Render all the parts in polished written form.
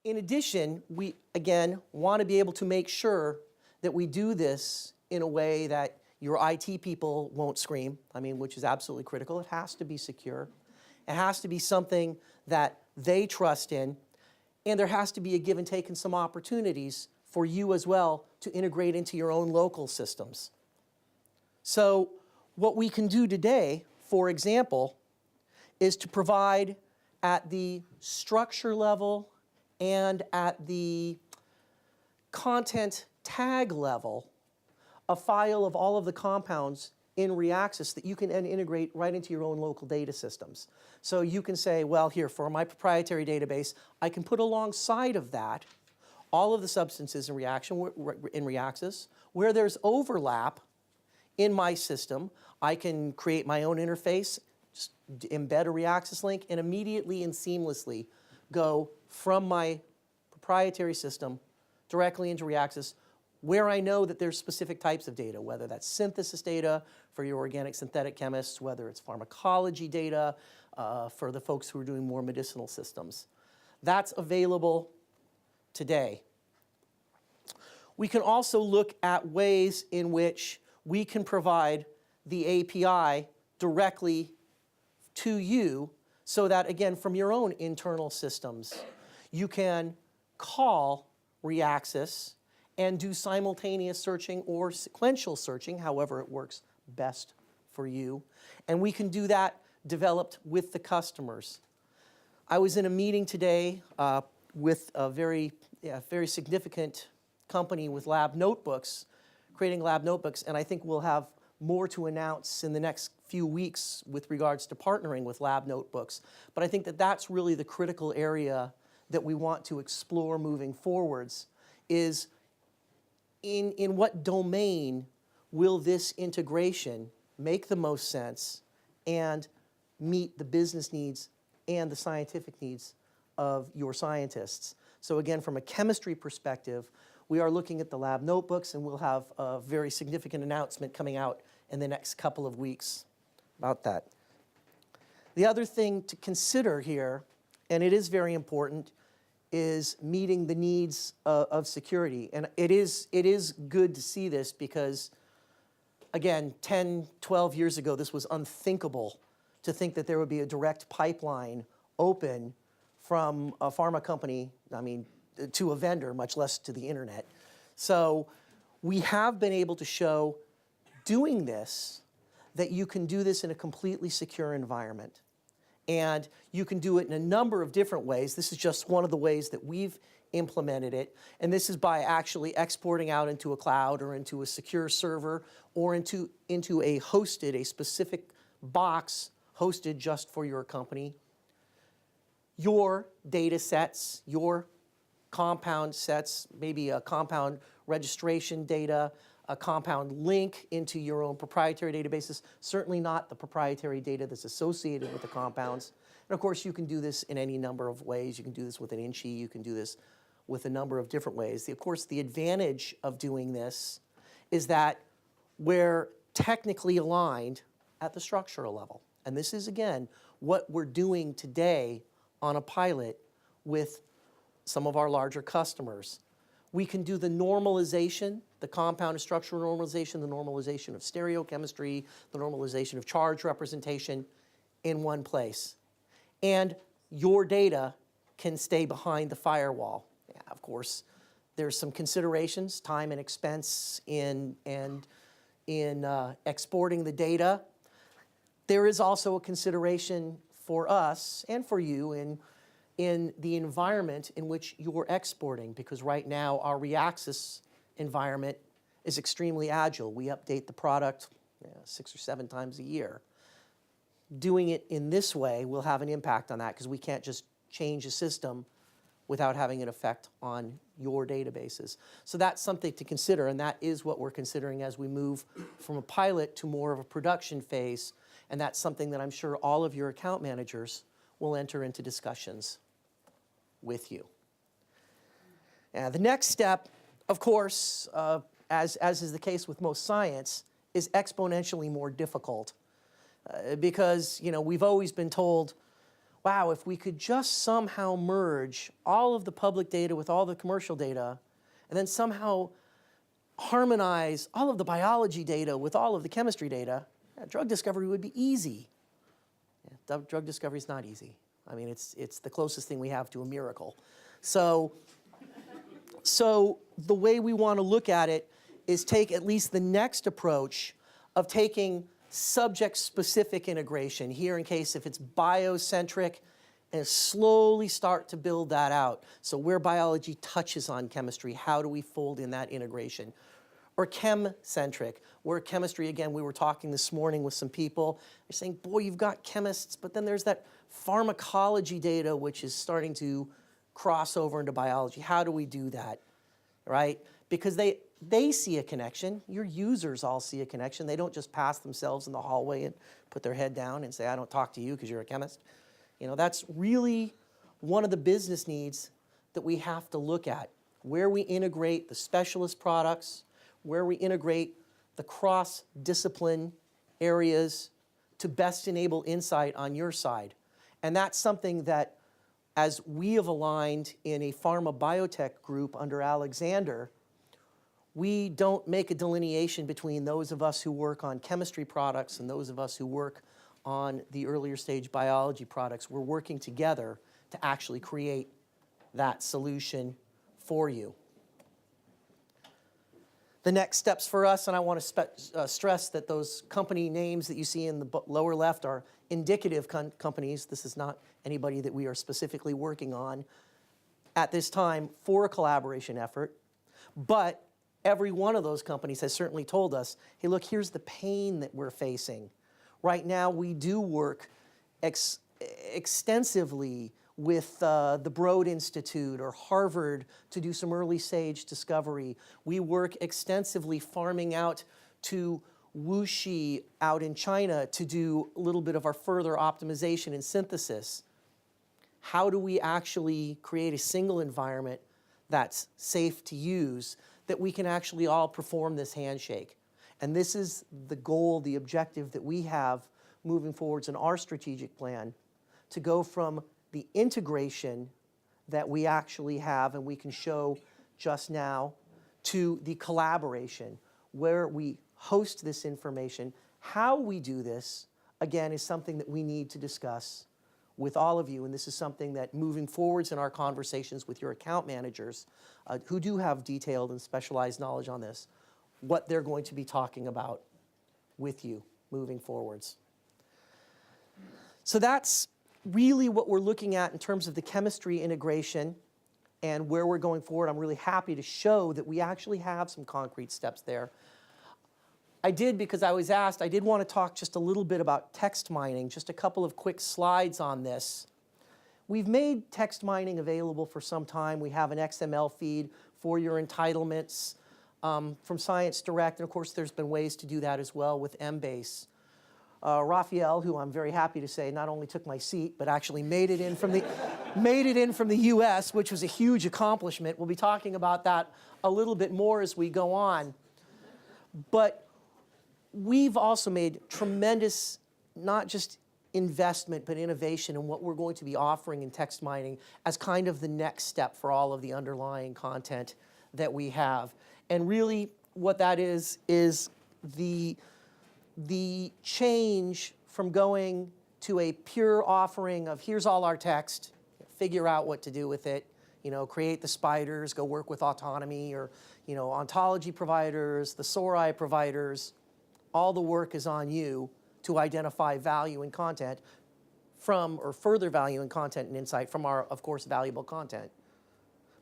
In addition, we, again, want to be able to make sure that we do this in a way that your IT people won't scream, which is absolutely critical. It has to be secure. It has to be something that they trust in, and there has to be a give and take and some opportunities for you as well to integrate into your own local systems. So what we can do today, for example, is to provide at the structure level and at the content tag level a file of all of the compounds in Reaxys that you can then integrate right into your own local data systems. So you can say, well, here, for my proprietary database, I can put alongside of that all of the substances in Reaxys. Where there's overlap in my system, I can create my own interface, just embed a Reaxys link, and immediately and seamlessly go from my proprietary system directly into Reaxys, where I know that there's specific types of data, whether that's synthesis data for your organic synthetic chemists, whether it's pharmacology data for the folks who are doing more medicinal systems. That's available today. We can also look at ways in which we can provide the API directly to you so that, again, from your own internal systems, you can call Reaxys and do simultaneous searching or sequential searching, however it works best for you. And we can do that developed with the customers. I was in a meeting today with a very significant company with lab notebooks, creating lab notebooks, and I think we'll have more to announce in the next few weeks with regards to partnering with lab notebooks. But I think that that's really the critical area that we want to explore moving forwards, is in what domain will this integration make the most sense and meet the business needs and the scientific needs of your scientists. So again, from a chemistry perspective, we are looking at the lab notebooks, and we'll have a very significant announcement coming out in the next couple of weeks about that. The other thing to consider here, and it is very important, is meeting the needs of security. And it is good to see this because, again, 10, 12 years ago, this was unthinkable to think that there would be a direct pipeline open from a pharma company, to a vendor, much less to the internet. So we have been able to show doing this, that you can do this in a completely secure environment. And you can do it in a number of different ways. This is just one of the ways that we've implemented it. And this is by actually exporting out into a cloud or into a secure server or into a specific box hosted just for your company. Your data sets, your compound sets, maybe a compound registration data, a compound link into your own proprietary databases, certainly not the proprietary data that's associated with the compounds. And of course, you can do this in any number of ways. You can do this with an INCHI, you can do this with a number of different ways. Of course, the advantage of doing this is that we're technically aligned at the structural level. And this is, again, what we're doing today on a pilot with some of our larger customers. We can do the normalization, the compound and structural normalization, the normalization of stereochemistry, the normalization of charge representation in one place. And your data can stay behind the firewall. Yeah, of course, there's some considerations, time and expense in exporting the data. There is also a consideration for us and for you in the environment in which you're exporting, because right now our Reaxys environment is extremely agile. We update the product 6 or 7 times a year. Doing it in this way will have an impact on that, because we can't just change a system without having an effect on your databases. So that's something to consider, and that is what we're considering as we move from a pilot to more of a production phase, and that's something that I'm sure all of your account managers will enter into discussions with you. The next step, of course, as is the case with most science, is exponentially more difficult because we've always been told, wow, if we could just somehow merge all of the public data with all the commercial data, and then somehow harmonize all of the biology data with all of the chemistry data, drug discovery would be easy. Yeah, drug discovery is not easy. I mean, it's the closest thing we have to a miracle. So the way we want to look at it is take at least the next approach of taking subject-specific integration, here in case if it's biocentric, and slowly start to build that out. So where biology touches on chemistry, how do we fold in that integration? Or chem-centric, where chemistry, again, we were talking this morning with some people, they're saying, boy, you've got chemists, but then there's that pharmacology data which is starting to cross over into biology. How do we do that, right? Because they see a connection. Your users all see a connection. They don't just pass themselves in the hallway and put their head down and say, I don't talk to you because you're a chemist. You know, that's really one of the business needs that we have to look at, where we integrate the specialist products, where we integrate the cross-discipline areas to best enable insight on your side. And that's something that, as we have aligned in a pharma biotech group under Alexander, we don't make a delineation between those of us who work on chemistry products and those of us who work on the earlier stage biology products. We're working together to actually create that solution for you. The next steps for us, and I want to stress that those company names that you see in the lower left are indicative companies. This is not anybody that we are specifically working on at this time for a collaboration effort. But every one of those companies has certainly told us, hey, look, here's the pain that we're facing. Right now, we do work extensively with the Broad Institute or Harvard to do some early stage discovery. We work extensively farming out to Wuxi out in China to do a little bit of our further optimization and synthesis. How do we actually create a single environment that's safe to use, that we can actually all perform this handshake? And this is the goal, the objective that we have moving forwards in our strategic plan, to go from the integration that we actually have and we can show just now to the collaboration where we host this information. How we do this, again, is something that we need to discuss with all of you, and this is something that moving forwards in our conversations with your account managers who do have detailed and specialized knowledge on this, what they're going to be talking about with you moving forwards. So that's really what we're looking at in terms of the chemistry integration and where we're going forward. I'm really happy to show that we actually have some concrete steps there. I did, because I was asked, I did want to talk just a little bit about text mining, just a couple of quick slides on this. We've made text mining available for some time. We have an XML feed for your entitlements from Science Direct, and of course there's been ways to do that as well with Embase. Raphael, who I'm very happy to say not only took my seat, but actually made it in from the US, which was a huge accomplishment. We'll be talking about that a little bit more as we go on. But we've also made tremendous, not just investment, but innovation in what we're going to be offering in text mining as kind of the next step for all of the underlying content that we have. And really what that is the change from going to a pure offering of here's all our text, figure out what to do with it, you know, create the spiders, go work with autonomy or, you know, ontology providers, the SORI providers. All the work is on you to identify value in content from, or further value in content and insight from our, of course, valuable content.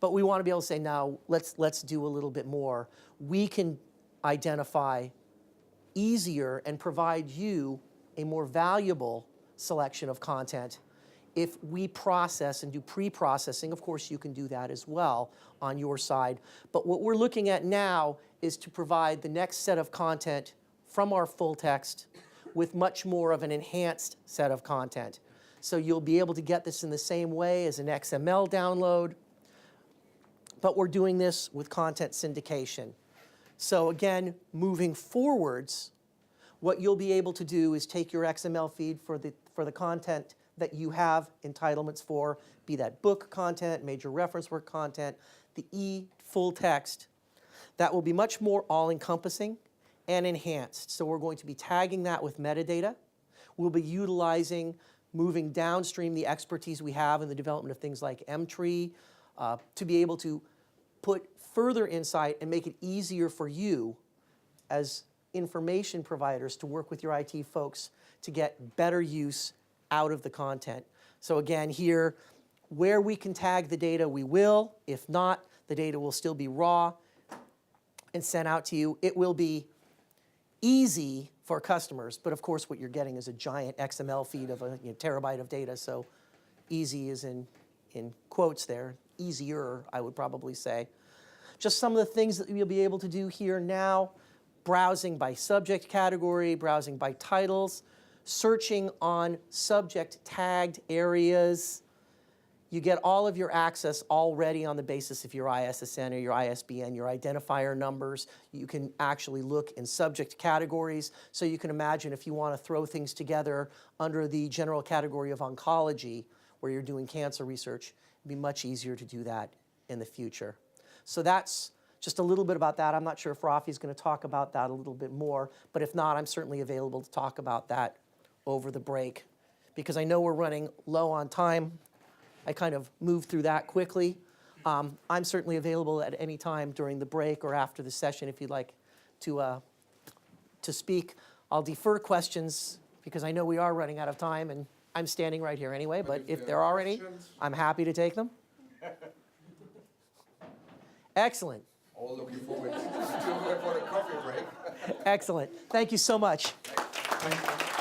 But we want to be able to say, now, let's do a little bit more. We can identify easier and provide you a more valuable selection of content if we process and do pre-processing. Of course, you can do that as well on your side. But what we're looking at now is to provide the next set of content from our full text with much more of an enhanced set of content. So you'll be able to get this in the same way as an XML download, but we're doing this with content syndication. So again, moving forwards, what you'll be able to do is take your XML feed for the content that you have entitlements for, be that book content, major reference work content, the full text, that will be much more all-encompassing and enhanced. So we're going to be tagging that with metadata. We'll be utilizing, moving downstream the expertise we have in the development of things like Mtree to be able to put further insight and make it easier for you as information providers to work with your IT folks to get better use out of the content. So again, here, where we can tag the data, we will. If not, the data will still be raw and sent out to you. It will be easy for customers, but of course what you're getting is a giant XML feed of a terabyte of data, so easy is in quotes there, easier, I would probably say. Just some of the things that you'll be able to do here now: browsing by subject category, browsing by titles, searching on subject tagged areas. You get all of your access already on the basis of your ISSN or your ISBN, your identifier numbers. You can actually look in subject categories. So you can imagine if you want to throw things together under the general category of oncology, where you're doing cancer research, it'd be much easier to do that in the future. So that's just a little bit about that. I'm not sure if Rafi's going to talk about that a little bit more, but if not, I'm certainly available to talk about that over the break, because I know we're running low on time. I kind of moved through that quickly. I'm certainly available at any time during the break or after the session if you'd like to speak. I'll defer questions because I know we are running out of time, and I'm standing right here anyway, but if there are any, I'm happy to take them. Excellent. All looking forward to a coffee break. Excellent. Thank you so much. Thank you.